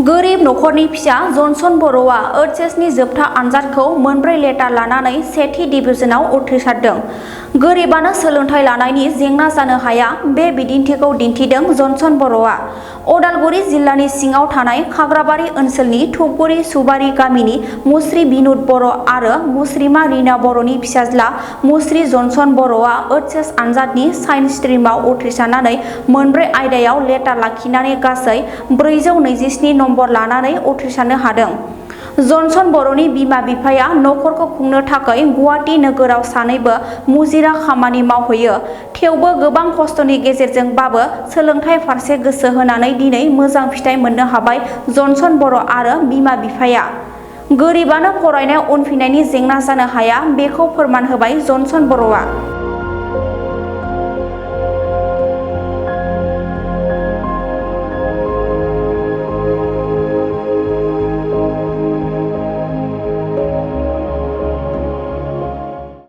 गोरिब नखरनि फिसा जनसन बर'आ एचएसनि जोबथा आनजादखौ मोनब्रै लेटार लानानै सेथि डिभिजनाव उथ्रिसारदों। गोरिबानो सोलोंथाइ लानायनि जेंना जानो हाया बे बिदिन्थिखौ दिन्थिदों जनसन बर'आ। उदालगुरि जिल्लानि सिङाव थानाय खाग्राबारि ओनसोलनि धुपगुरि सुबारि गामिनि मुस्रि बिनुद बर' आरो मुस्रिमा रिना बर'नि फिसाज्ला मुस्रि जनसन बर'आ एचएस आनजादनि साइन्स स्ट्रिमाव उथ्रिसारनानै मोनब्रै आयदायाव लेटार लाखिनानै गासै 427 नम्बर लानानै उथ्रिसारनो हादों। जनसन बर'नि बिमा बिफाया नखरखौ खुंनो थाखाय गुवाहाटी नोगोराव सानैबो मुजिरा खामानि मावहैयो। थेवबो गोबां खस्थ'नि गेजेरजोंबाबो सोलोंथाइ फारसे गोसो होनानै दिनै मोजां फिथाइ मोननो हाबाय जनसन बर' आरो बिमा बिफाया। गोरिबानो फरायनायाव उनफिननायनि जेंना जानो हाया बेखौ फोरमान होबाय जनसन बर'आ।